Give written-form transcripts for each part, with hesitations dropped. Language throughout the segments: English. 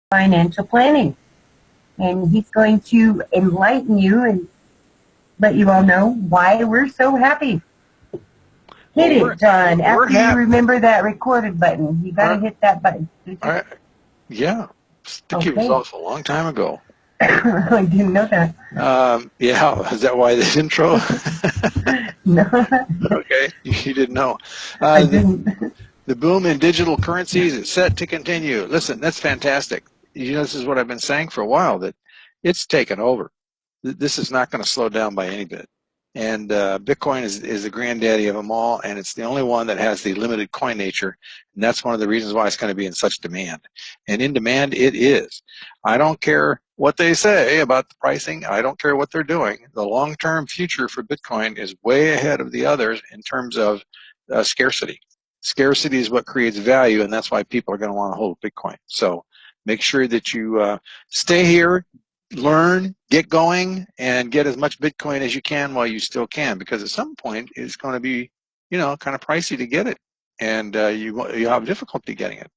financial planning. And he's going to enlighten you and let you all know why we're so happy. Hit Well, it, John. we're After you happy. remember that recorded button, you got to hit that button. Yeah, Sticky was Okay. off a long time ago. I didn't know that. Yeah, is that why the intro? No, Okay, you didn't know. I Uh, the, didn't. the boom in digital currencies is set to continue. Listen, that's fantastic. This is what I've been saying for a while, that it's taken over. This is not going to slow down by any bit. And Bitcoin is the granddaddy of them all, and it's the only one that has the limited coin nature. And that's one of the reasons why it's going to be in such demand. And in demand it is. I don't care what they say about the pricing. I don't care what they're doing. The long-term future for Bitcoin is way ahead of the others in terms of scarcity. Scarcity is what creates value, and that's why people are going to want to hold Bitcoin. So make sure that you stay here, learn, get going, and get as much Bitcoin as you can while you still can, because at some point it's going to be, kind of pricey to get it, and you have difficulty getting it.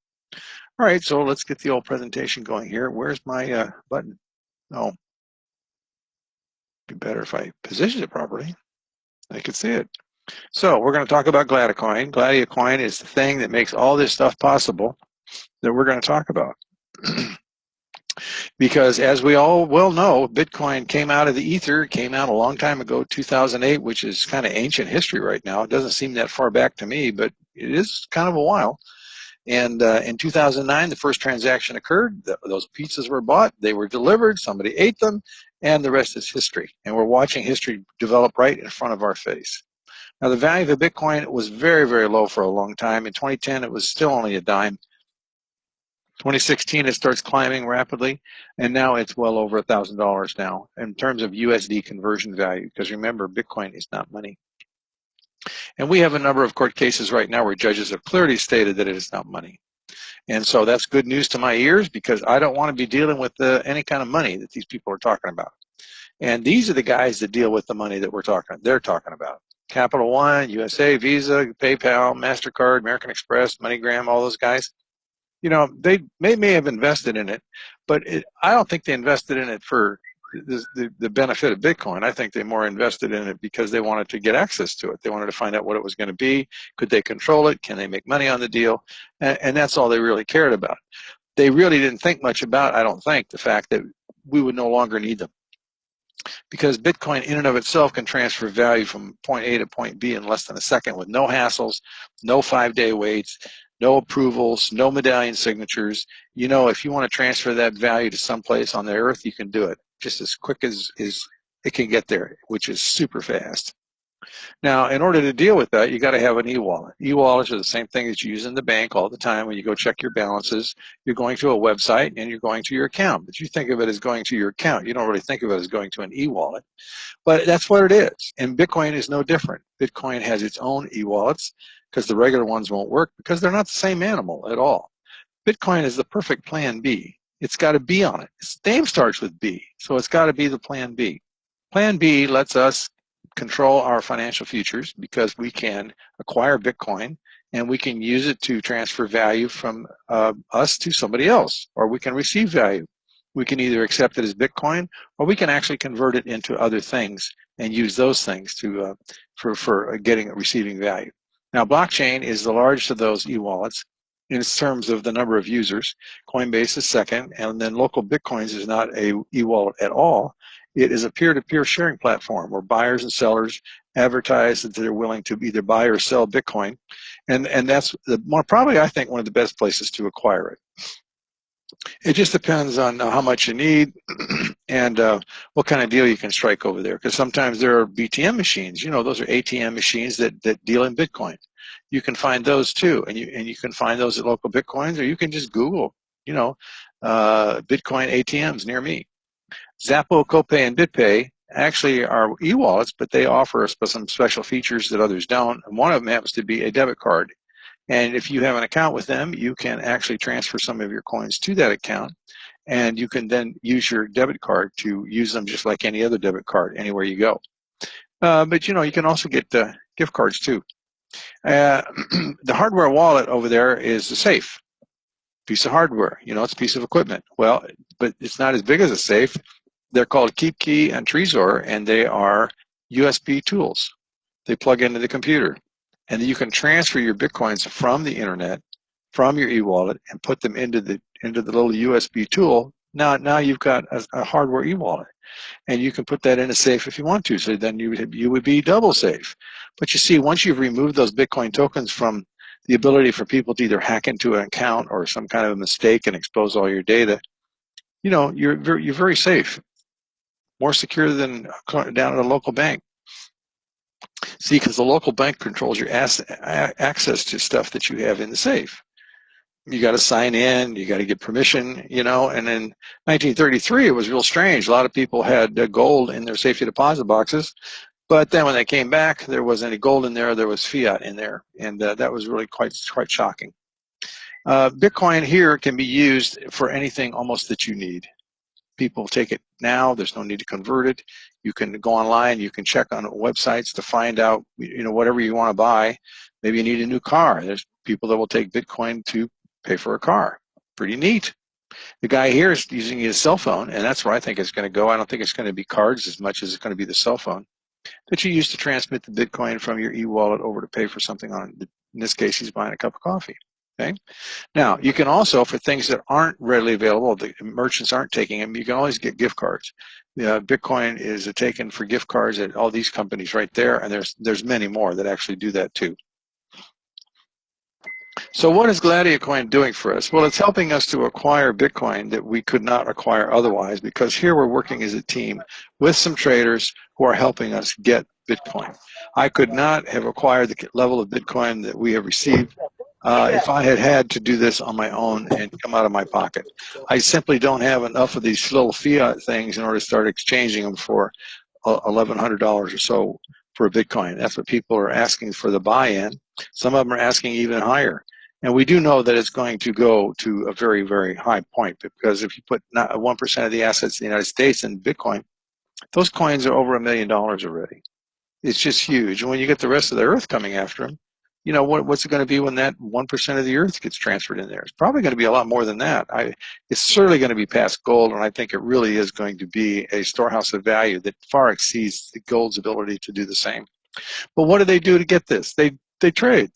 All right, so let's get the old presentation going here. Where's my button? Oh, it'd be better if I positioned it properly. I could see it. So we're going to talk about Gladiacoin. Gladiacoin is the thing that makes all this stuff possible that we're going to talk about. Because as we all well know, Bitcoin came out of the ether, came out a long time ago, 2008, which is kind of ancient history right now. It doesn't seem that far back to me, but it is kind of a while. And in 2009, the first transaction occurred. Those pizzas were bought, they were delivered, somebody ate them, and the rest is history. And we're watching history develop right in front of our face. Now, the value of a Bitcoin was very, very low for a long time. In 2010, it was still only a dime. 2016, it starts climbing rapidly, and now it's well over $1,000 now in terms of USD conversion value, because remember, Bitcoin is not money. And we have a number of court cases right now where judges have clearly stated that it is not money. And so that's good news to my ears, because I don't want to be dealing with any kind of money that these people are talking about. And these are the guys that deal with the money that they're talking about. Capital One, USA, Visa, PayPal, MasterCard, American Express, MoneyGram, all those guys. They may have invested in it, but I don't think they invested in it for the benefit of Bitcoin. I think they more invested in it because they wanted to get access to it. They wanted to find out what it was going to be. Could they control it? Can they make money on the deal? And that's all they really cared about. They really didn't think much about, I don't think, the fact that we would no longer need them. Because Bitcoin in and of itself can transfer value from point A to point B in less than a second with no hassles, no 5-day waits, no approvals, no medallion signatures. If you want to transfer that value to someplace on the earth, you can do it just as quick as it can get there, which is super fast. Now, in order to deal with that, you got to have an e-wallet. E-wallets are the same thing that you use in the bank all the time. When you go check your balances, you're going to a website and you're going to your account. But you think of it as going to your account. You don't really think of it as going to an e-wallet. But that's what it is. And Bitcoin is no different. Bitcoin has its own e-wallets because the regular ones won't work because they're not the same animal at all. Bitcoin is the perfect plan B. It's got a B on it. Its name starts with B, so it's got to be the plan B. Plan B lets us control our financial futures because we can acquire Bitcoin and we can use it to transfer value from us to somebody else, or we can receive value. We can either accept it as Bitcoin, or we can actually convert it into other things and use those things to for receiving value. Now, blockchain is the largest of those e-wallets in terms of the number of users. Coinbase is second, and then Local Bitcoins is not a e-wallet at all. It is a peer-to-peer sharing platform where buyers and sellers advertise that they're willing to either buy or sell Bitcoin, and that's probably, I think, one of the best places to acquire it. It just depends on how much you need and what kind of deal you can strike over there. Because sometimes there are BTM machines. Those are ATM machines that deal in Bitcoin. You can find those too, and you can find those at Local Bitcoins, or you can just Google, Bitcoin ATMs near me. Zappo, Copay, and BitPay actually are e-wallets, but they offer us some special features that others don't. And one of them happens to be a debit card. And if you have an account with them, you can actually transfer some of your coins to that account. And you can then use your debit card to use them just like any other debit card anywhere you go. But you can also get gift cards too. The hardware wallet over there is the safe, piece of hardware. You know, it's a piece of equipment. Well, but it's not as big as a safe. They're called KeepKey and Trezor, and they are USB tools. They plug into the computer, and you can transfer your Bitcoins from the internet, from your e-wallet, and put them into the little USB tool. Now you've got a hardware e-wallet, and you can put that in a safe if you want to. So then you would be double safe. But you see, once you've removed those Bitcoin tokens from the ability for people to either hack into an account or some kind of a mistake and expose all your data, you know, you're very safe, more secure than down at a local bank. See, because the local bank controls your access to stuff that you have in the safe. You got to sign in, you got to get permission, you know. And in 1933, it was real strange. A lot of people had gold in their safety deposit boxes, but then when they came back, there wasn't any gold in there. There was fiat in there, and that was really quite shocking. Bitcoin here can be used for anything almost that you need. People take it now. There's no need to convert it. You can go online. You can check on websites to find out, you know, whatever you want to buy. Maybe you need a new car. There's people that will take Bitcoin to pay for a car. Pretty neat. The guy here is using his cell phone, and that's where I think it's going to go. I don't think it's going to be cards as much as it's going to be the cell phone that you use to transmit the Bitcoin from your e-wallet over to pay for something on. In this case, he's buying a cup of coffee. Okay. Now, you can also, for things that aren't readily available, the merchants aren't taking them, you can always get gift cards. Bitcoin is taken for gift cards at all these companies right there, and there's many more that actually do that too. So what is Gladiacoin doing for us? Well, it's helping us to acquire Bitcoin that we could not acquire otherwise, because here we're working as a team with some traders who are helping us get Bitcoin. I could not have acquired the level of Bitcoin that we have received if I had to do this on my own and come out of my pocket. I simply don't have enough of these little fiat things in order to start exchanging them for $1,100 or so for a Bitcoin. That's what people are asking for the buy-in. Some of them are asking even higher. And we do know that it's going to go to a very, very high point, because if you put 1% of the assets in the United States in Bitcoin, those coins are over $1 million already. It's just huge. And when you get the rest of the earth coming after them, you know, what's it going to be when that 1% of the earth gets transferred in there? It's probably going to be a lot more than that. It's certainly going to be past gold, and I think it really is going to be a storehouse of value that far exceeds the gold's ability to do the same. But what do they do to get this? They trade.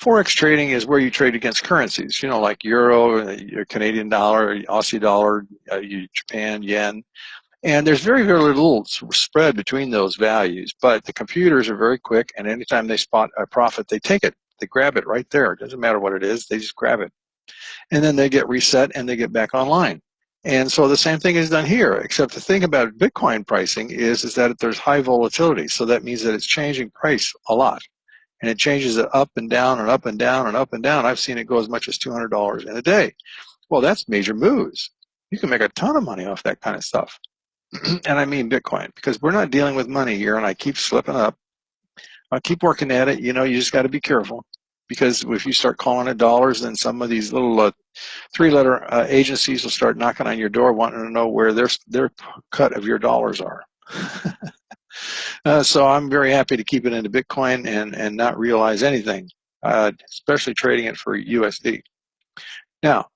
Forex trading is where you trade against currencies, you know, like euro, Canadian dollar, Aussie dollar, Japan yen. And there's very, very little spread between those values, but the computers are very quick, and anytime they spot a profit, they take it. They grab it right there. It doesn't matter what it is. They just grab it. And then they get reset, and they get back online. And so the same thing is done here, except the thing about Bitcoin pricing is that there's high volatility. So that means that it's changing price a lot. And it changes it up and down and up and down and up and down. I've seen it go as much as $200 in a day. Well, that's major moves. You can make a ton of money off that kind of stuff. And I mean Bitcoin, because we're not dealing with money here, and I keep slipping up. I keep working at it. You know, you just got to be careful, because if you start calling it dollars, then some of these little three-letter agencies will start knocking on your door wanting to know where their cut of your dollars are. So I'm very happy to keep it into Bitcoin and not realize anything, especially trading it for USD. Now,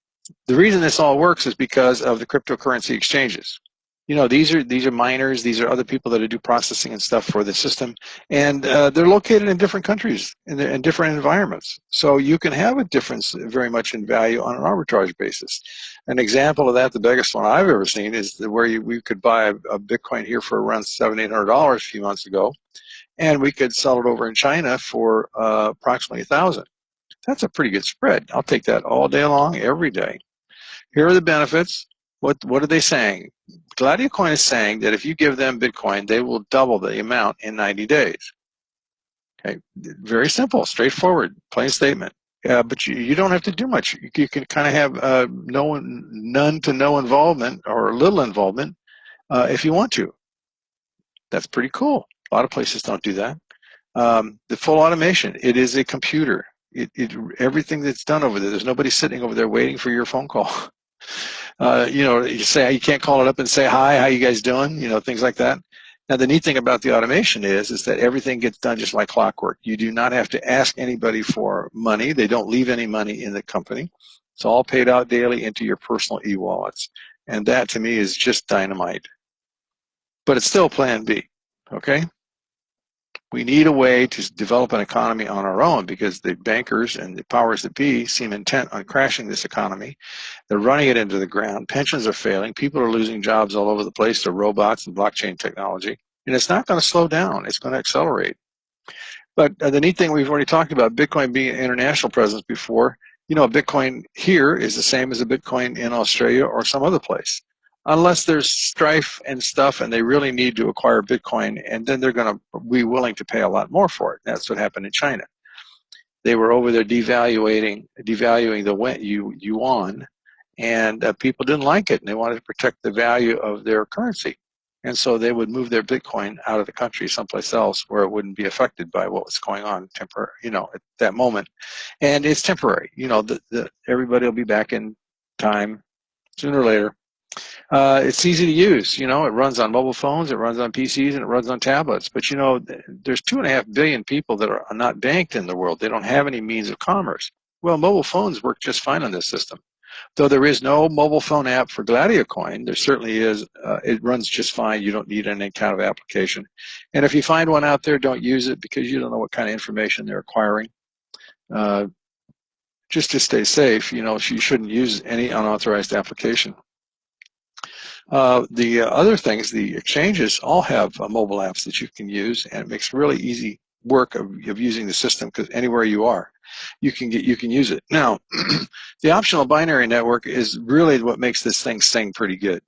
the reason this all works is because of the cryptocurrency exchanges. You know, these are miners, these are other people that do processing and stuff for the system, and they're located in different countries in different environments. So you can have a difference very much in value on an arbitrage basis. An example of that, the biggest one I've ever seen, is where we could buy a Bitcoin here for around $700-800 a few months ago, and we could sell it over in China for approximately $1,000. That's a pretty good spread. I'll take that all day long, every day. Here are the benefits. What are they saying? Gladiacoin is saying that if you give them Bitcoin, they will double the amount in 90 days. Okay, very simple, straightforward, plain statement. But you don't have to do much. You can kind of have none to no involvement or little involvement if you want to. That's pretty cool. A lot of places don't do that. The full automation, it is a computer. Everything that's done over there, there's nobody sitting over there waiting for your phone call. You know, you can't call it up and say, hi, how you guys doing? You know, things like that. Now, the neat thing about the automation is that everything gets done just like clockwork. You do not have to ask anybody for money. They don't leave any money in the company. It's all paid out daily into your personal e-wallets. And that to me is just dynamite. But it's still plan B, okay? We need a way to develop an economy on our own because the bankers and the powers that be seem intent on crashing this economy. They're running it into the ground. Pensions are failing. People are losing jobs all over the place to robots and blockchain technology. And it's not going to slow down. It's going to accelerate. But the neat thing, we've already talked about Bitcoin being an international presence before. You know, Bitcoin here is the same as a Bitcoin in Australia or some other place. Unless there's strife and stuff and they really need to acquire Bitcoin, and then they're going to be willing to pay a lot more for it. That's what happened in China. They were over there devaluing the yuan, and people didn't like it, and they wanted to protect the value of their currency. And so they would move their Bitcoin out of the country someplace else where it wouldn't be affected by what was going on at that moment. And it's temporary. Everybody will be back in time sooner or later. It's easy to use. It runs on mobile phones, it runs on PCs, and it runs on tablets. But there's 2.5 billion people that are not banked in the world. They don't have any means of commerce. Well, mobile phones work just fine on this system. Though there is no mobile phone app for Gladio Coin, there certainly is. It runs just fine. You don't need any kind of application. And if you find one out there, don't use it because you don't know what kind of information they're acquiring. Just to stay safe, you shouldn't use any unauthorized application. The other things, the exchanges all have mobile apps that you can use, and it makes really easy work of using the system because anywhere you are, you can use it. Now, the optional binary network is really what makes this thing sing pretty good.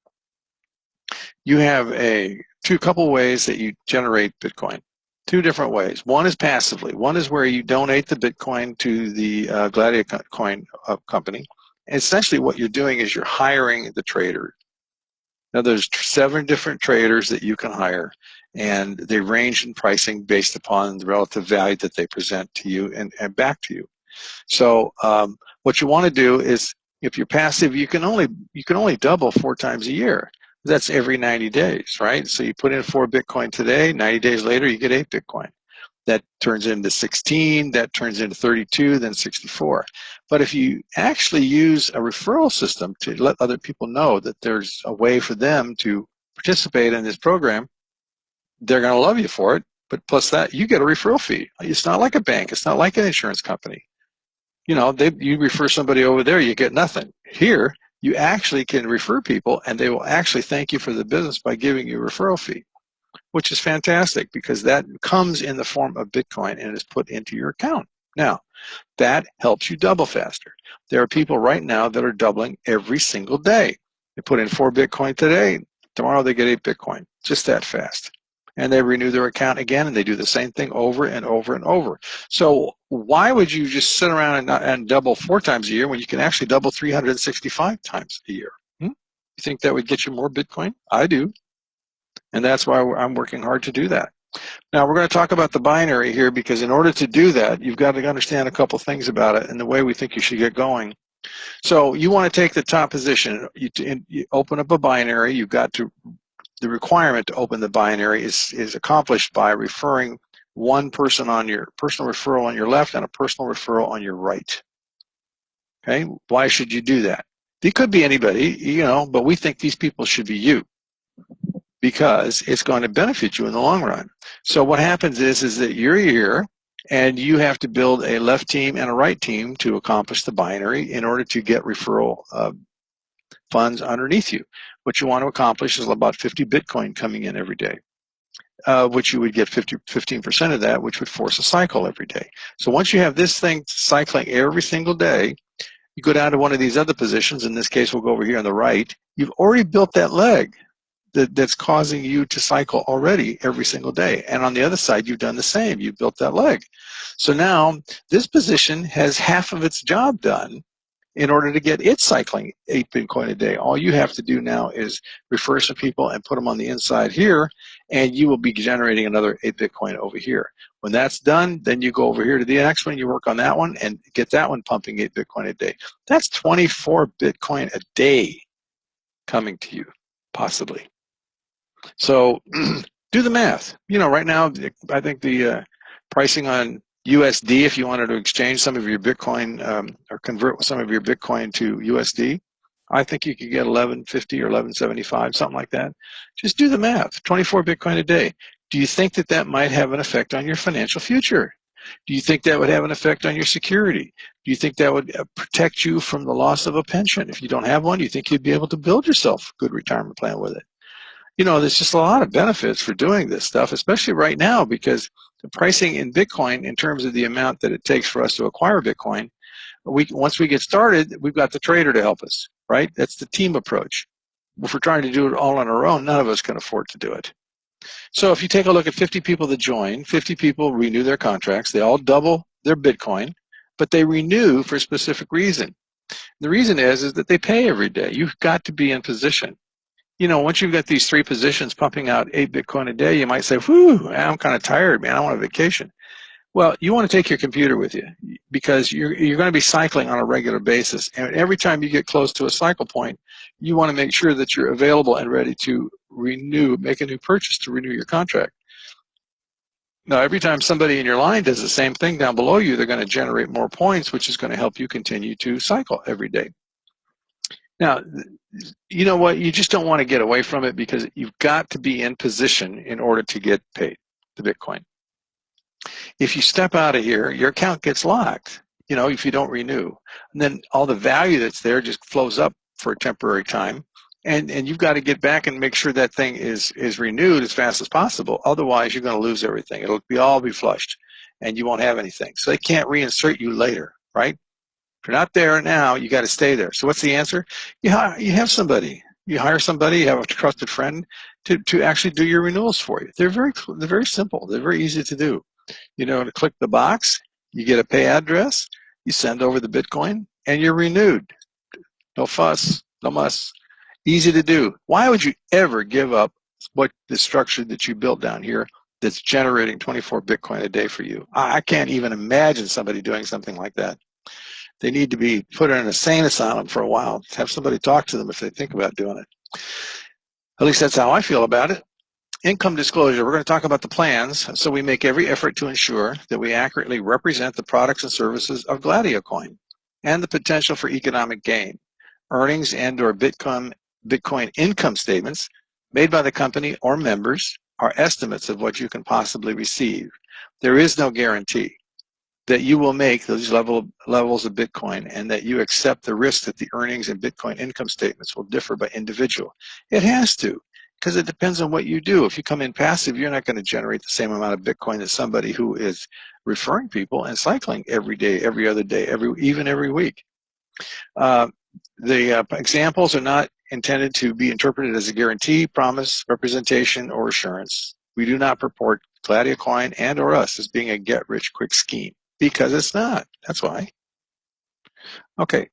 You have couple ways that you generate Bitcoin. Two different ways. One is passively. One is where you donate the Bitcoin to the Gladio Coin company. And essentially what you're doing is you're hiring the trader. Now there's 7 different traders that you can hire, and they range in pricing based upon the relative value that they present to you and back to you. So what you want to do is, if you're passive, you can only double 4 times a year. That's every 90 days, right? So you put in 4 Bitcoin today, 90 days later you get 8 Bitcoin. That turns into 16, that turns into 32, then 64. But if you actually use a referral system to let other people know that there's a way for them to participate in this program, they're going to love you for it. But plus that, you get a referral fee. It's not like a bank. It's not like an insurance company. You refer somebody over there, you get nothing. Here, you actually can refer people, and they will actually thank you for the business by giving you a referral fee, which is fantastic because that comes in the form of Bitcoin and is put into your account. Now, that helps you double faster. There are people right now that are doubling every single day. They put in 4 Bitcoin today, tomorrow they get 8 Bitcoin, just that fast. And they renew their account again, and they do the same thing over and over and over. So why would you just sit around and double 4 times a year when you can actually double 365 times a year? You think that would get you more Bitcoin? I do. And that's why I'm working hard to do that. Now, we're going to talk about the binary here because in order to do that, you've got to understand a couple things about it and the way we think you should get going. So you want to take the top position. You open up a binary. You've got to, the requirement to open the binary is accomplished by referring one person on your personal referral on your left and a personal referral on your right. Okay, why should you do that? It could be anybody, but we think these people should be you, because it's going to benefit you in the long run. So what happens is that you're here and you have to build a left team and a right team to accomplish the binary in order to get referral funds underneath you. What you want to accomplish is about 50 Bitcoin coming in every day, which you would get 15% of that, which would force a cycle every day. So once you have this thing cycling every single day, you go down to one of these other positions. In this case, we'll go over here on the right. You've already built that leg that's causing you to cycle already every single day. And on the other side, you've done the same. You've built that leg. So now this position has half of its job done in order to get it cycling 8 Bitcoin a day. All you have to do now is refer some people and put them on the inside here, and you will be generating another 8 Bitcoin over here. When that's done, then you go over here to the next one, you work on that one, and get that one pumping 8 Bitcoin a day. That's 24 Bitcoin a day coming to you, possibly. So do the math. Right now, I think the pricing on USD, if you wanted to exchange some of your Bitcoin or convert some of your Bitcoin to USD, I think you could get 1150 or 1175, something like that. Just do the math, 24 Bitcoin a day. Do you think that that might have an effect on your financial future? Do you think that would have an effect on your security? Do you think that would protect you from the loss of a pension? If you don't have one, do you think you'd be able to build yourself a good retirement plan with it? You know, there's just a lot of benefits for doing this stuff, especially right now, because the pricing in Bitcoin in terms of the amount that it takes for us to acquire Bitcoin, once we get started, we've got the trader to help us, right? That's the team approach. If we're trying to do it all on our own, none of us can afford to do it. So if you take a look at 50 people that join, 50 people renew their contracts, they all double their Bitcoin, but they renew for a specific reason. The reason is that they pay every day. You've got to be in position. You know, once you've got these 3 positions pumping out 8 Bitcoin a day, you might say, whew, I'm kind of tired, man, I want a vacation. Well, you want to take your computer with you because you're going to be cycling on a regular basis. And every time you get close to a cycle point, you want to make sure that you're available and ready to renew, make a new purchase to renew your contract. Now, every time somebody in your line does the same thing down below you, they're going to generate more points, which is going to help you continue to cycle every day. Now, you know what? You just don't want to get away from it because you've got to be in position in order to get paid the Bitcoin. If you step out of here, your account gets locked, you know, if you don't renew. And then all the value that's there just flows up for a temporary time. And you've got to get back and make sure that thing is renewed as fast as possible. Otherwise, you're going to lose everything. It'll all be flushed, and you won't have anything. So they can't reinsert you later, right? If you're not there now, you got to stay there. So what's the answer? You have somebody. You hire somebody. You have a trusted friend to actually do your renewals for you. They're very simple. They're very easy to do. You know, to click the box, you get a pay address, you send over the Bitcoin, and you're renewed. No fuss, no muss. Easy to do. Why would you ever give up what the structure that you built down here that's generating 24 Bitcoin a day for you? I can't even imagine somebody doing something like that. They need to be put in an insane asylum for a while. Have somebody talk to them if they think about doing it. At least that's how I feel about it. Income disclosure, we're going to talk about the plans, so we make every effort to ensure that we accurately represent the products and services of GladioCoin and the potential for economic gain. Earnings and or Bitcoin income statements made by the company or members are estimates of what you can possibly receive. There is no guarantee that you will make those levels of Bitcoin and that you accept the risk that the earnings and Bitcoin income statements will differ by individual. It has to, because it depends on what you do. If you come in passive, you're not going to generate the same amount of Bitcoin as somebody who is referring people and cycling every day, every other day, even every week. The examples are not intended to be interpreted as a guarantee, promise, representation, or assurance. We do not purport GladioCoin and or us as being a get-rich-quick scheme, because it's not. That's why. Okay,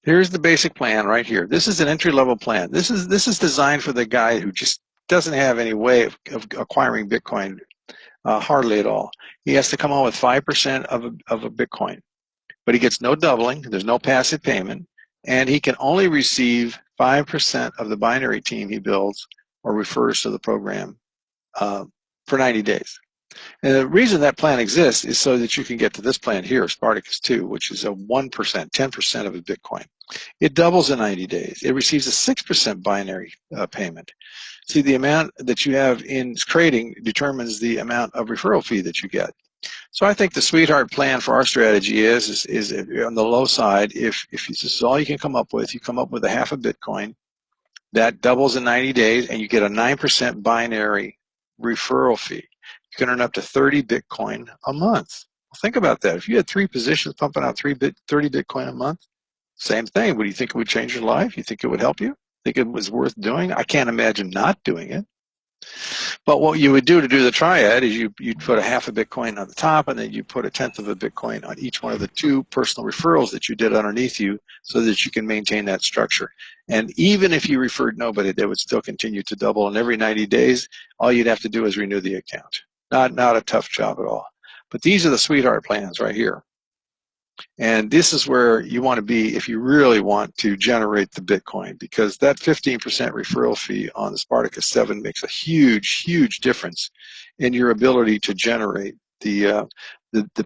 here's the basic plan right here. This is an entry-level plan. This is designed for the guy who just doesn't have any way of acquiring Bitcoin, hardly at all. He has to come on with 5% of a Bitcoin, but he gets no doubling. There's no passive payment. And he can only receive 5% of the binary team he builds or refers to the program for 90 days. And the reason that plan exists is so that you can get to this plan here, Spartacus 2, which is a 1%, 10% of a Bitcoin. It doubles in 90 days. It receives a 6% binary payment. See, the amount that you have in trading determines the amount of referral fee that you get. So I think the sweetheart plan for our strategy is on the low side. If this is all you can come up with, you come up with a half a Bitcoin that doubles in 90 days, and you get a 9% binary referral fee. You can earn up to 30 Bitcoin a month. Well, think about that. If you had 3 positions pumping out 30 Bitcoin a month, same thing. Would you think it would change your life? You think it would help you? Think it was worth doing? I can't imagine not doing it. But what you would do to do the triad is you'd put a half a Bitcoin on the top, and then you put a 1/10 of a Bitcoin on each one of the 2 personal referrals that you did underneath you so that you can maintain that structure. And even if you referred nobody, they would still continue to double. And every 90 days, all you'd have to do is renew the account. Not a tough job at all. But these are the sweetheart plans right here. And this is where you want to be if you really want to generate the Bitcoin, because that 15% referral fee on the Spartacus 7 makes a huge, huge difference in your ability to generate the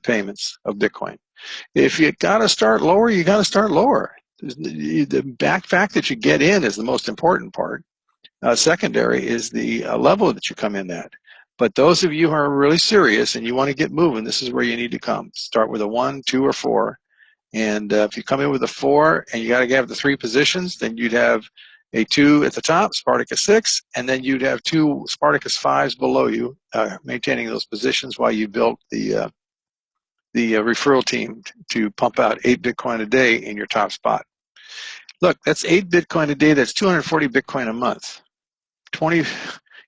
payments of Bitcoin. If you got to start lower, you got to start lower. The fact that you get in is the most important part. Secondary is the level that you come in at. But those of you who are really serious and you want to get moving, this is where you need to come. Start with a 1, 2, or 4. And if you come in with a 4 and you got to have the 3 positions, then you'd have a 2 at the top, Spartacus 6, and then you'd have 2 Spartacus 5s below you, maintaining those positions while you built the referral team to pump out 8 Bitcoin a day in your top spot. Look, that's 8 Bitcoin a day. That's 240 Bitcoin a month. 20,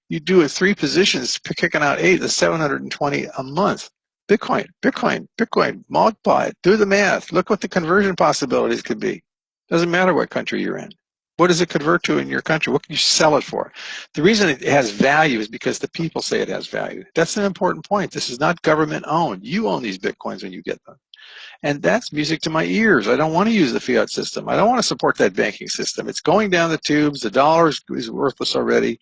you do it 3 positions, kicking out 8, that's 720 a month. Bitcoin, Bitcoin, Bitcoin, multiply it, do the math. Look what the conversion possibilities could be. Doesn't matter what country you're in. What does it convert to in your country? What can you sell it for? The reason it has value is because the people say it has value. That's an important point. This is not government owned. You own these Bitcoins when you get them. And that's music to my ears. I don't want to use the fiat system. I don't want to support that banking system. It's going down the tubes. The dollar is worthless already,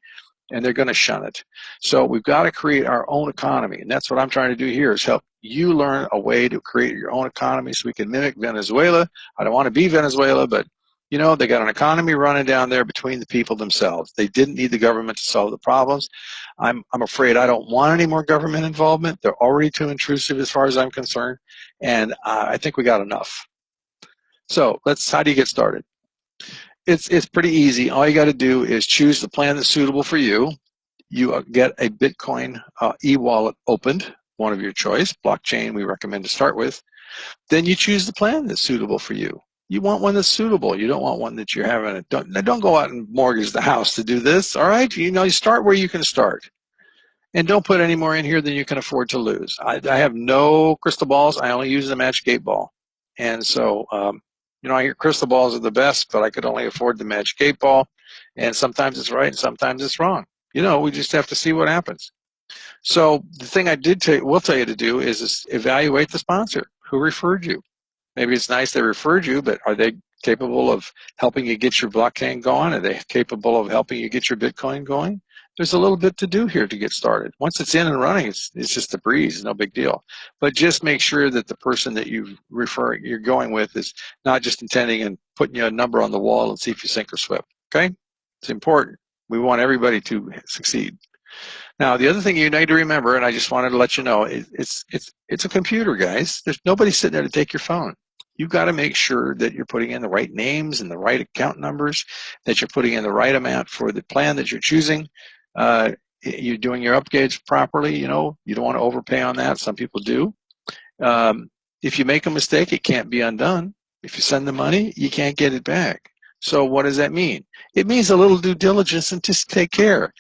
and they're going to shun it. So we've got to create our own economy, and that's what I'm trying to do here is help you learn a way to create your own economy so we can mimic Venezuela. I don't want to be Venezuela, but you know, they got an economy running down there between the people themselves. They didn't need the government to solve the problems. I'm afraid I don't want any more government involvement. They're already too intrusive as far as I'm concerned, and I think we got enough. So how do you get started? It's pretty easy. All you got to do is choose the plan that's suitable for you. You get a Bitcoin e-wallet opened, one of your choice, blockchain we recommend to start with. Then you choose the plan that's suitable for you. You want one that's suitable. You don't want one that you're having. Don't go out and mortgage the house to do this, all right? You know, you start where you can start. And don't put any more in here than you can afford to lose. I have no crystal balls. I only use the Magic 8 Ball. And so, you know, I hear crystal balls are the best, but I could only afford the Magic 8 Ball. And sometimes it's right and sometimes it's wrong. You know, we just have to see what happens. So the thing I will tell you to do is evaluate the sponsor. Who referred you? Maybe it's nice they referred you, but are they capable of helping you get your blockchain going? Are they capable of helping you get your Bitcoin going? There's a little bit to do here to get started. Once it's in and running, it's just a breeze, no big deal. But just make sure that the person that you're going with is not just intending and putting you a number on the wall and see if you sink or swim. Okay? It's important. We want everybody to succeed. Now, the other thing you need to remember, and I just wanted to let you know, it's a computer, guys. There's nobody sitting there to take your phone. You've got to make sure that you're putting in the right names and the right account numbers, that you're putting in the right amount for the plan that you're choosing. You're doing your upgrades properly. You know, you don't want to overpay on that. Some people do. If you make a mistake, it can't be undone. If you send the money, you can't get it back. So what does that mean? It means a little due diligence and just take care.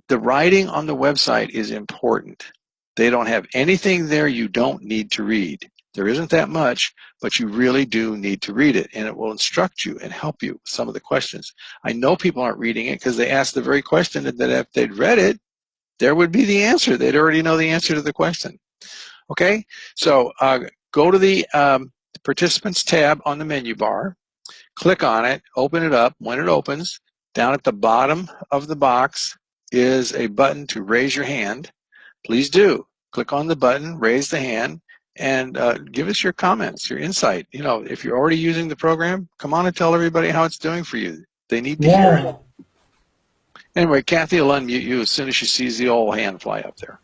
The writing on the website is important. They don't have anything there you don't need to read. There isn't that much, but you really do need to read it, and it will instruct you and help you with some of the questions. I know people aren't reading it because they ask the very question that if they'd read it, there would be the answer. They'd already know the answer to the question. Okay? So go to the Participants tab on the menu bar, click on it, open it up. When it opens, down at the bottom of the box is a button to raise your hand. Please do. Click on the button, raise the hand, and give us your comments, your insight. You know, if you're already using the program, come on and tell everybody how it's doing for you. They need to hear it. Anyway, Kathy will unmute you as soon as she sees the old hand fly up there.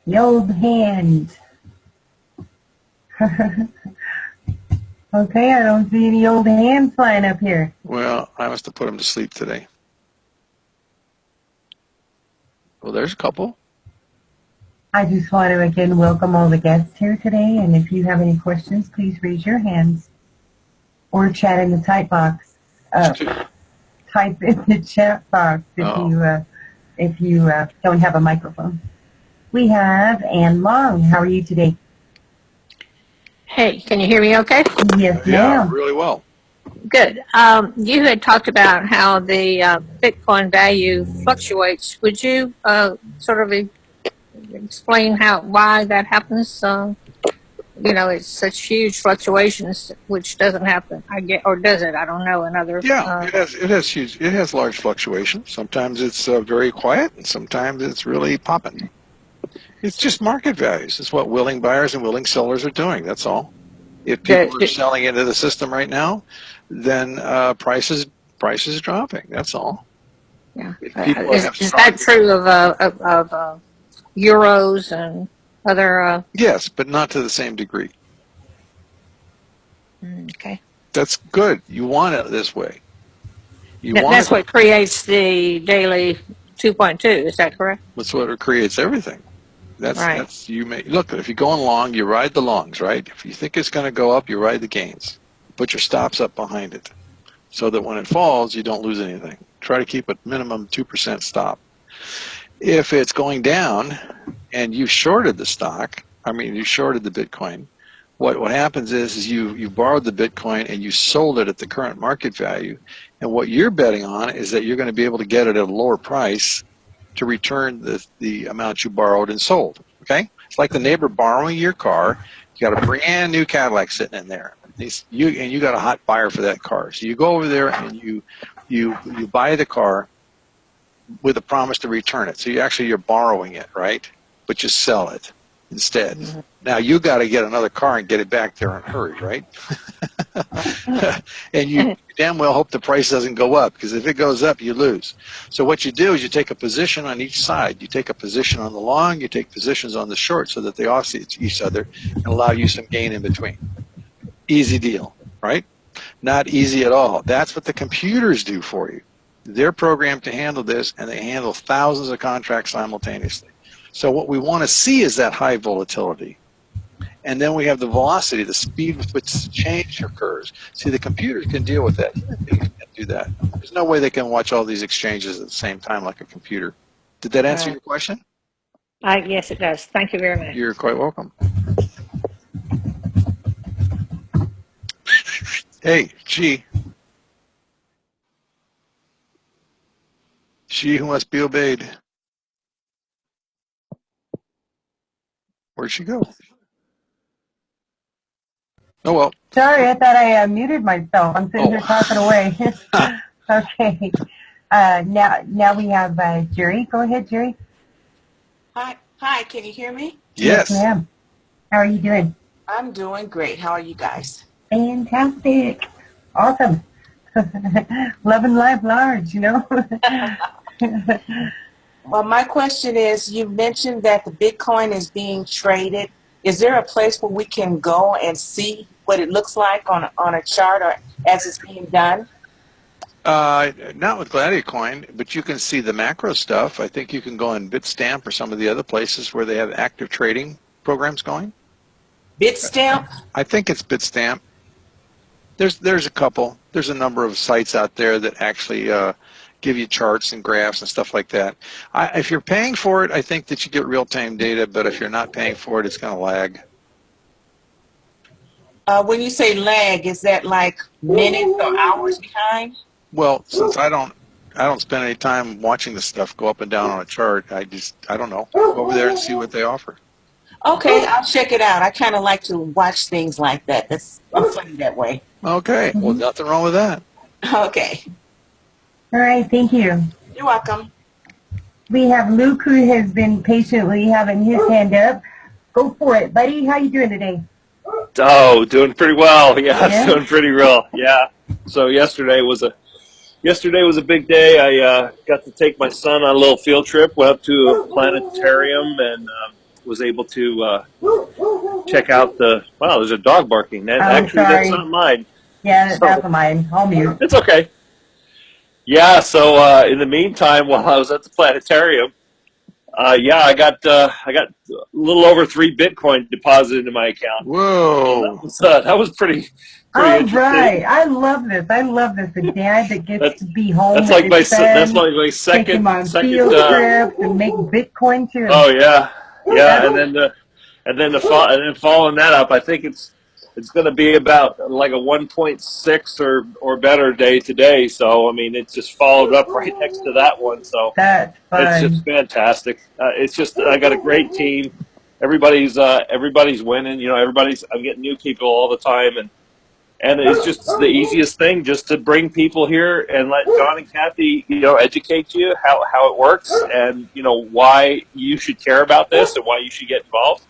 The old hand. Okay, I don't see any old hands flying up here. Well, I must have put them to sleep today. Well, there's a couple. I just want to again welcome all the guests here today, and if you have any questions, please raise your hands or chat in the type box. Type in the chat box if you don't have a microphone. We have Ann Long. How are you today? Hey, can you hear me okay? Yes, yeah, ma'am. really well. Good. You had talked about how the Bitcoin value fluctuates. Would you sort of explain why that happens? You know, it's such huge fluctuations, which doesn't happen, I get, or does it? I don't know. Another. Yeah, it has large fluctuations. Sometimes it's very quiet, and sometimes it's really popping. It's just market values. It's what willing buyers and willing sellers are doing. That's all. If people are selling into the system right now, then prices are dropping. That's all. Yeah. If people Is have that true of euros and other? Yes, but not to the same degree. Okay. That's good. You want it this way. That's what creates the daily 2.2. Is that correct? That's what creates everything. Right. That's you may look. If you're going long, you ride the longs, right? If you think it's going to go up, you ride the gains. Put your stops up behind it, so that when it falls, you don't lose anything. Try to keep a minimum 2% stop. If it's going down, and you shorted the stock, you shorted the Bitcoin. What happens is you borrowed the Bitcoin and you sold it at the current market value, and what you're betting on is that you're going to be able to get it at a lower price to return the amount you borrowed and sold. Okay, it's like the neighbor borrowing your car. You got a brand new Cadillac sitting in there. You got a hot buyer for that car. So you go over there and you buy the car with a promise to return it. So you're borrowing it, right? But you sell it instead. Mm-hmm. Now you got to get another car and get it back there in a hurry, right? And you damn well hope the price doesn't go up, because if it goes up, you lose. So what you do is you take a position on each side. You take a position on the long, you take positions on the short, so that they offset each other and allow you some gain in between. Easy deal, right? Not easy at all. That's what the computers do for you. They're programmed to handle this, and they handle thousands of contracts simultaneously. So what we want to see is that high volatility. And then we have the velocity, the speed with which the change occurs. See, the computers can deal with that. Human beings can't do that. There's no way they can watch all these exchanges at the same time like a computer. Did that answer your question? Yes, it does. Thank you very much. You're quite welcome. Hey, G. She who must be obeyed. Where'd she go? Oh, well. Sorry, I thought I muted myself. I'm sitting here talking away. Okay. Now we have Jerry. Go ahead, Jerry. Hi. Can you hear me? Yes, ma'am. How are you doing? I'm doing great. How are you guys? Fantastic. Awesome. Loving life large, Well, my question is, you mentioned that the Bitcoin is being traded. Is there a place where we can go and see what it looks like on a chart or as it's being done? Not with Gladiacoin, but you can see the macro stuff. I think you can go on Bitstamp or some of the other places where they have active trading programs going. Bitstamp? I think it's Bitstamp. There's a couple. There's a number of sites out there that actually give you charts and graphs and stuff like that. If you're paying for it, I think that you get real-time data, but if you're not paying for it, it's going to lag. When you say lag, is that like minutes or hours behind? Well, since I don't spend any time watching this stuff go up and down on a chart, I don't know. Go over there and see what they offer. Okay, I'll check it out. I kind of like to watch things like that. I'm funny that way. Okay, well, nothing wrong with that. Okay. All right, thank you. You're welcome. We have Luke, who has been patiently having his hand up. Go for it, buddy. How you doing today? Oh, doing pretty well. Yeah, doing pretty well. Yeah. So yesterday was a big day. I got to take my son on a little field trip. Went up to a planetarium and was able to check out there's a dog barking. Actually, that's not mine. Yeah, that's mine. I'll mute. It's okay. Yeah, so in the meantime, while I was at the planetarium, I got a little over 3 Bitcoin deposited into my account. Whoa! That was pretty interesting. Right. I love this. The dad that gets to be home. That's like my second. Take him on field trips and make Bitcoin too. Oh yeah. And then following that up, I think it's going to be about like a 1.6 or better day today. So I mean, it's just followed up right next to that one. So that's fun. It's just fantastic. It's just I got a great team. Everybody's winning. I'm getting new people all the time, And it's just the easiest thing, just to bring people here and let John and Kathy, educate you how it works, and why you should care about this and why you should get involved.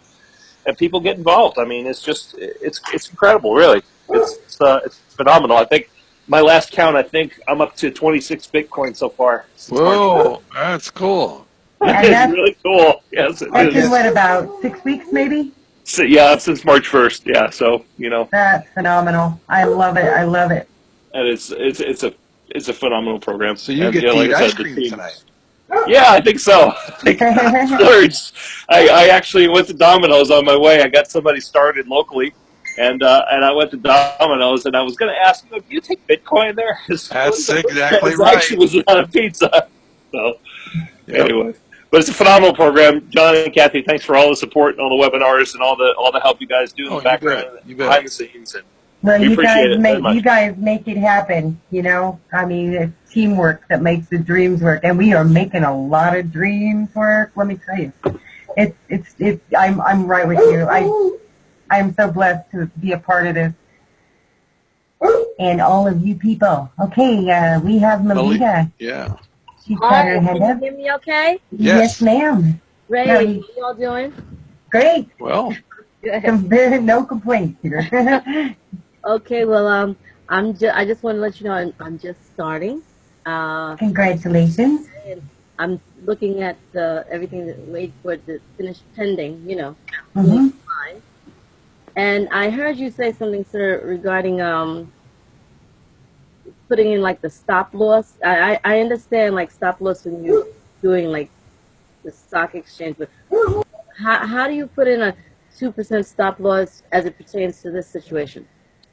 And people get involved. I mean, it's incredible, really. It's phenomenal. I think my last count, I think I'm up to 26 Bitcoin so far. Whoa, that's cool. And It's really cool. Yes, it that's is. in what, about 6 weeks maybe? So, yeah, since March 1st. Yeah, so That's phenomenal. I love it. I love it. and it's a phenomenal program. So you And, get to like eat I said, ice the cream team- tonight. Yeah, I think so. I actually went to Domino's on my way. I got somebody started locally, and I went to Domino's, and I was going to ask, do you take Bitcoin there? That's exactly It right. actually was not a pizza. So Yep. anyway, but it's a phenomenal program. John and Kathy, thanks for all the support on the webinars and all the help you guys do in Oh, the background, you bet. behind the scenes. And Well, we you appreciate guys it very make much. it happen. I mean, it's teamwork that makes the dreams work, and we are making a lot of dreams work. Let me tell you, it's. I'm right with you. I'm so blessed to be a part of this, and all of you people. Okay, we have Melita. Yeah. She's got her Hi, hand can up. you hear me okay? Yes. Yes, ma'am. Great. Yeah. How y'all doing? Great. Well, Good. No complaints here. Okay, well, I just want to let you know I'm just starting. Congratulations. And I'm looking at everything that wait for it to finish pending, Mhm. fine. And I heard you say something, sir, regarding putting in like the stop loss. I understand like stop loss when you're doing like the stock exchange, but how do you put in a 2% stop loss as it pertains to this situation?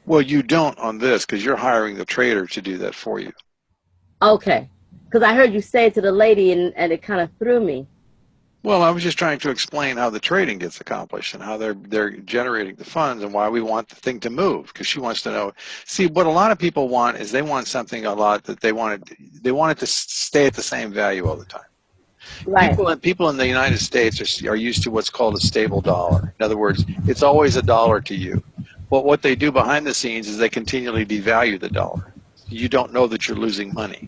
well, you don't on this because you're hiring the trader to do that for you. Okay, because I heard you say it to the lady, and it kind of threw me. Well, I was just trying to explain how the trading gets accomplished and how they're generating the funds and why we want the thing to move, because she wants to know. See, what a lot of people want is they want something a lot that they want it to stay at the same value all the time. Right. People in the United States are used to what's called a stable dollar. In other words, it's always a dollar to you. But what they do behind the scenes is they continually devalue the dollar. You don't know that you're losing money.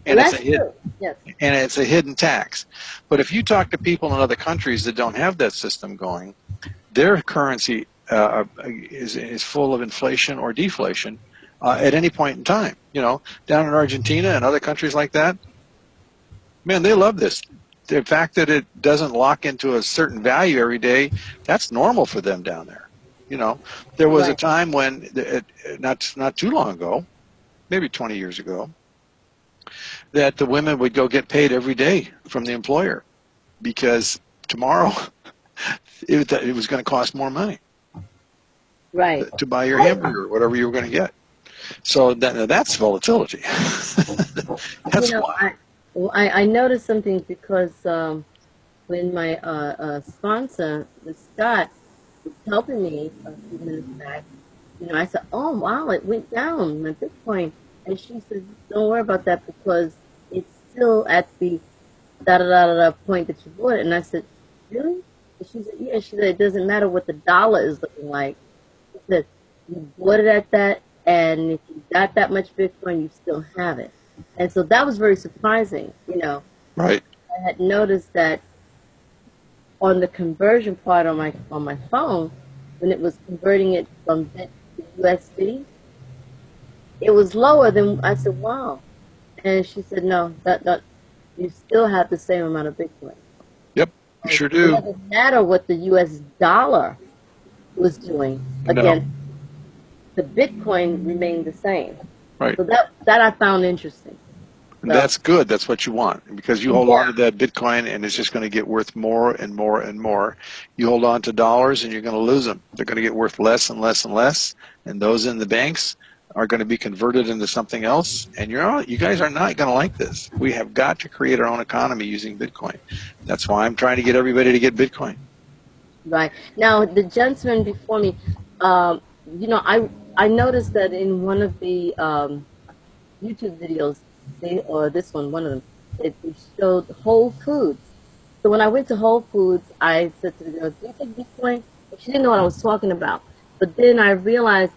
And Well, it's that's a hidden, true. Yes. and it's a hidden tax. But if you talk to people in other countries that don't have that system going, their currency is full of inflation or deflation at any point in time. Down in Argentina and other countries like that, man, they love this. The fact that it doesn't lock into a certain value every day, that's normal for them down there. There was a Right. time when, not too long ago, maybe 20 years ago, that the women would go get paid every day from the employer because tomorrow it was going to cost more money Right. to buy your hamburger or whatever you were going to get. So that's volatility. That's why. I noticed something because when my sponsor, Ms. Scott, was helping me a few minutes back, I said, "Oh wow, it went down my Bitcoin," and she said, "Don't worry about that because it's still at the da da da da point that you bought it." And I said, "Really?" And she said, "Yeah." She said, "It doesn't matter what the dollar is looking like. She said, you bought it at that, and if you got that much Bitcoin, you still have it." And so that was very surprising. Right. I had noticed that on the conversion part on my phone, when it was converting it from Bit to USD, it was lower than. I said, "Wow," and she said, "No, that you still have the same amount of Bitcoin. Yep. You sure It do. doesn't matter what the U.S. dollar was doing No. against the Bitcoin remained the same." Right. So that I found interesting. And that's good. That's what you want, because you hold Yeah. on to that Bitcoin and it's just going to get worth more and more and more. You hold on to dollars and you're going to lose them. They're going to get worth less and less and less. And those in the banks are going to be converted into something else. And you guys are not going to like this. We have got to create our own economy using Bitcoin. That's why I'm trying to get everybody to get Bitcoin. Right. Now, the gentleman before me, I noticed that in one of the YouTube videos, one of them, it showed Whole Foods. So when I went to Whole Foods, I said to the girl, "Do you take Bitcoin?" She didn't know what I was talking about. But then I realized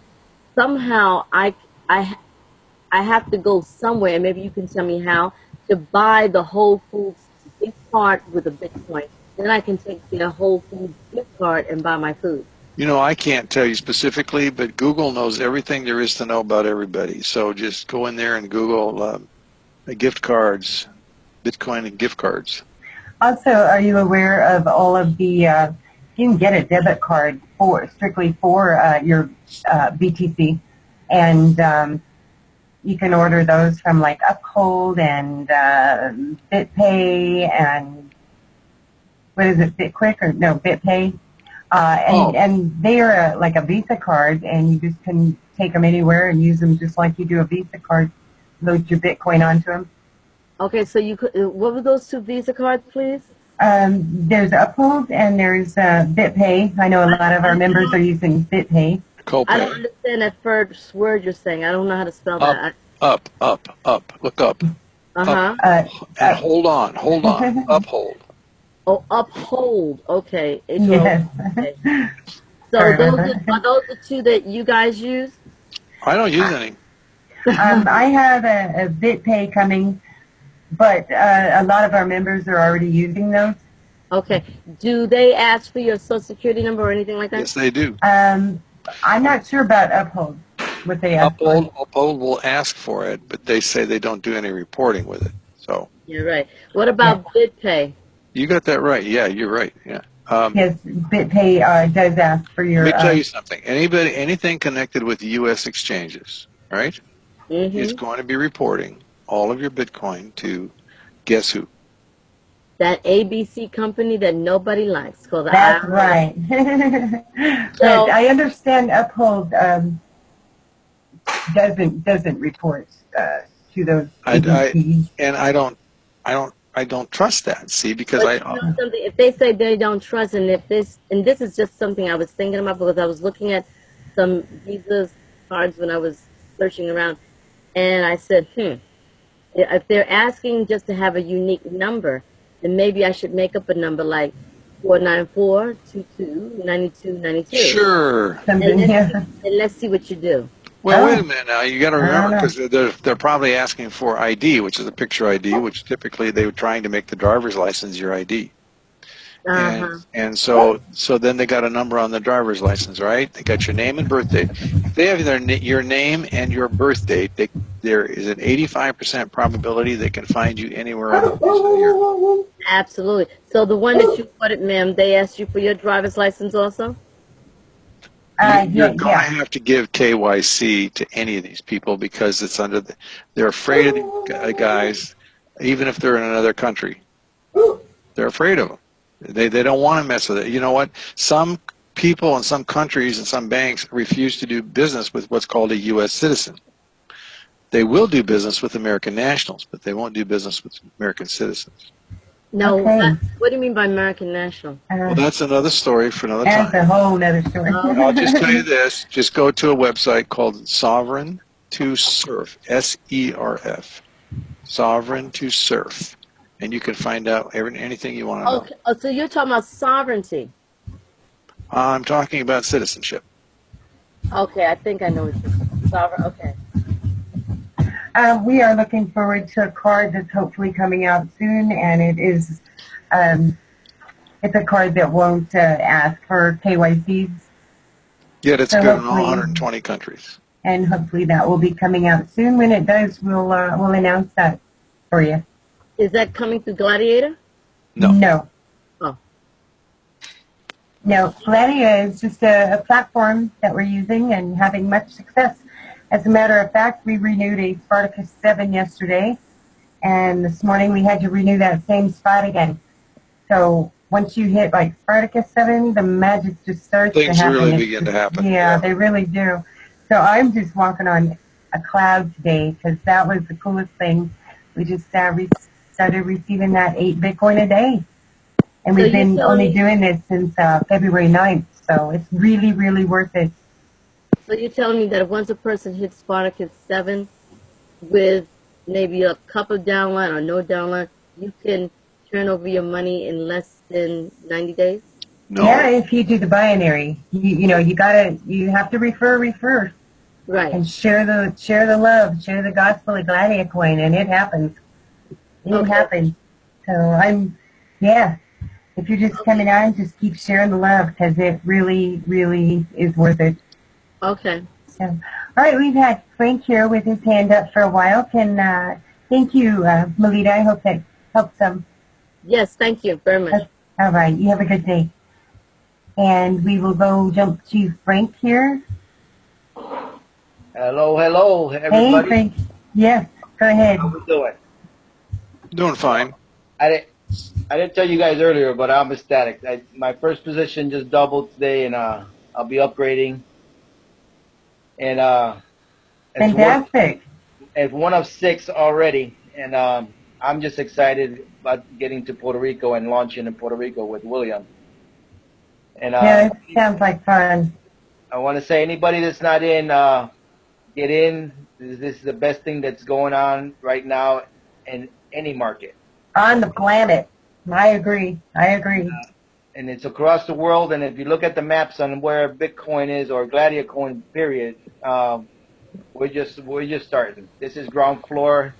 somehow I have to go somewhere, and maybe you can tell me how, to buy the Whole Foods gift card with a Bitcoin. Then I can take the Whole Foods gift card and buy my food. You know, I can't tell you specifically, but Google knows everything there is to know about everybody. So just go in there and Google gift cards, Bitcoin and gift cards. Also, are you aware of all of the, you can get a debit card strictly for your BTC, and you can order those from like Uphold and BitPay and what is it, BitQuick or no, BitPay? And they are like a Visa card, and you just can take them anywhere and use them just like you do a Visa card. Load your Bitcoin onto them. Okay, so you could. What were those 2 Visa cards, please? There's Uphold and there's BitPay. I know a lot of our members are using BitPay. I don't understand that first word you're saying. I don't know how to spell that. Up. Look up. Uh-huh. And hold on. Uphold. Oh, Uphold. Okay. Yes. Okay. So are those the 2 that you guys use? I don't use any. I have a BitPay coming, but a lot of our members are already using those. Okay. Do they ask for your social security number or anything like that? Yes, they do. I'm not sure about Uphold, what they ask for. Uphold will ask for it, but they say they don't do any reporting with it. So You're right. What about BitPay? you got that right. Yeah, you're right. Yeah. Yes, BitPay does ask for your... Let me tell you something. Anything connected with U.S. exchanges, right, is going to be reporting all of your Bitcoin to guess who? That ABC company that nobody likes. That's right. But I understand Uphold doesn't report to those ABCs. And I don't trust that. See, because But you know something, if they say they don't trust, and this is just something I was thinking about because I was looking at some Visa cards when I was searching around, and I said, if they're asking just to have a unique number, then maybe I should make up a number like 494-22-9292. Sure. And let's see what you do. Well, wait a minute now. You got to remember, because they're probably asking for ID, which is a picture ID, which typically they were trying to make the driver's license your ID. And so then they got a number on the driver's license, right? They got your name and birth date. If they have your name and your birth date, there is an 85% probability they can find you anywhere on the face of the earth. Absolutely. So the one that you quoted, ma'am, they asked you for your driver's license also? You're going to have to give KYC to any of these people because it's they're afraid of the guys, even if they're in another country. They're afraid of them. They don't want to mess with it. You know what? Some people in some countries and some banks refuse to do business with what's called a U.S. citizen. They will do business with American nationals, but they won't do business with American citizens. No, what do you mean by American national? Well, that's another story for another time. That's a whole other story. I'll just tell you this. Just go to a website called Sovereign to Surf, S-E-R-F, Sovereign to Surf, and you can find out anything you want to know. Okay. Oh, so you're talking about sovereignty. I'm talking about citizenship. Okay, I think I know what you're saying. Sovereign, okay. We are looking forward to a card that's hopefully coming out soon, and it is it's a card that won't ask for KYCs. Yeah, it's good in all 120 countries. And hopefully that will be coming out soon. When it does, we'll announce that for you. Is that coming through Gladiator? No. Oh. No, Gladiator is just a platform that we're using and having much success. As a matter of fact, we renewed a Spartacus 7 yesterday, and this morning we had to renew that same spot again. So once you hit like Spartacus 7, the magic just starts to happen. Things really begin to happen. Yeah, they really do. So I'm just walking on a cloud today because that was the coolest thing. We just started receiving that 8 Bitcoin a day. And we've been only doing this since February 9th, so it's really, really worth it. So you're telling me that if once a person hits Spartacus 7 with maybe a couple downline or no downline, you can turn over your money in less than 90 days? No. Yeah, if you do the binary. You have to refer. Right. and share the love, share the gospel of Gladiacoin, and it happens. It Okay. happens. So if you're just coming on, just keep sharing the love because it really, really is worth it. Okay. So, all right, we've had Frank here with his hand up for a while. Thank you, Melita. I hope that helps some. Yes, thank you very much. All right, you have a good day. And we will go jump to Frank here. Hello, Hey, everybody. Frank. Yes, go ahead. How we doing? Doing fine. I didn't tell you guys earlier, but I'm ecstatic. My first position just doubled today, and I'll be upgrading. And Fantastic. it's one of 6 already, and I'm just excited about getting to Puerto Rico and launching in Puerto Rico with William. And Yeah, it sounds like fun. I want to say anybody that's not in, get in. This is the best thing that's going on right now in any market. On the planet. I agree. And it's across the world. And if you look at the maps on where Bitcoin is or Gladiacoin, period, we're just starting. This is ground floor,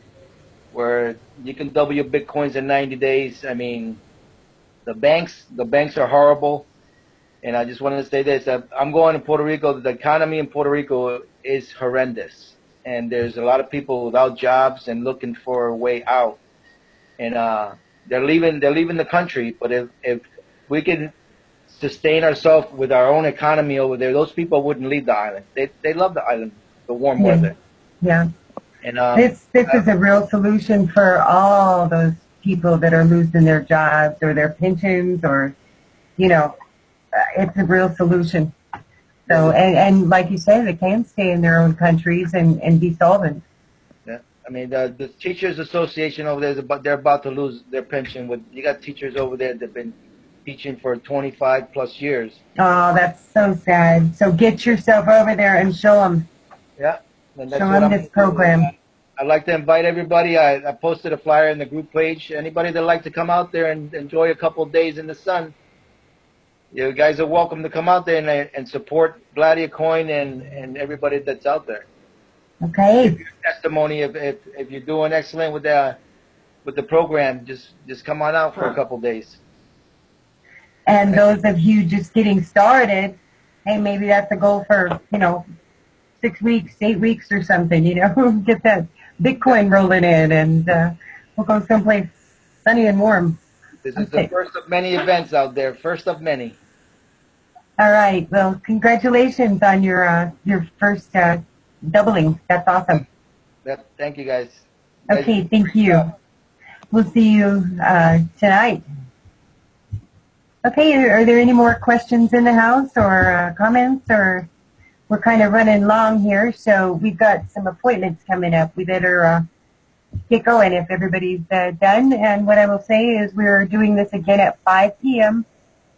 where you can double your Bitcoins in 90 days. I mean, the banks are horrible. And I just wanted to say this: I'm going to Puerto Rico. The economy in Puerto Rico is horrendous, and there's a lot of people without jobs and looking for a way out. And they're leaving the country. But if we can sustain ourselves with our own economy over there, those people wouldn't leave the island. They love the island, the warm Yeah. weather. Yeah. And This is a real solution for all those people that are losing their jobs or their pensions or, it's a real solution. So, and like you say, they can stay in their own countries and be solvent. yeah, I mean, the Teachers Association over there they're about to lose their pension. You got teachers over there that've been teaching for 25 plus years. Oh, that's so sad. So get yourself over there and show them. Yeah, and that's Show what them I'm this program. I'd like to invite everybody. I posted a flyer in the group page. Anybody that'd like to come out there and enjoy a couple of days in the sun, you guys are welcome to come out there and support Gladiacoin and everybody that's out there. Okay. Testimony if you're doing excellent with the program, just come on out for a couple of days. And those of you just getting started, hey, maybe that's a goal for, 6 weeks, 8 weeks or something, get that Bitcoin rolling in and we'll go someplace sunny and warm. This is the first of many events out there, first of many. All right. Well, congratulations on your first doubling. That's awesome. Yep, thank you guys. Okay, thank you. We'll see you tonight. Okay, are there any more questions in the house or comments? Or we're kind of running long here, so we've got some appointments coming up. We better get going if everybody's done. And what I will say is we're doing this again at 5 p.m.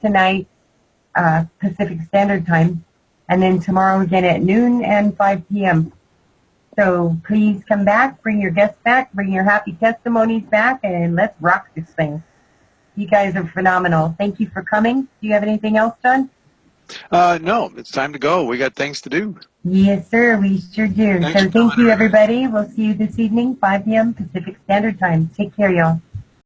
tonight, Pacific Standard Time, and then tomorrow again at noon and 5 p.m. So please come back, bring your guests back, bring your happy testimonies back, and let's rock this thing. You guys are phenomenal. Thank you for coming. Do you have anything else, John? No, it's time to go. We got things to do. Yes, sir. We sure do. Thanks So for thank coming, you, everybody. We'll see you this evening, 5 p.m. Pacific Standard Time. Take care, y'all.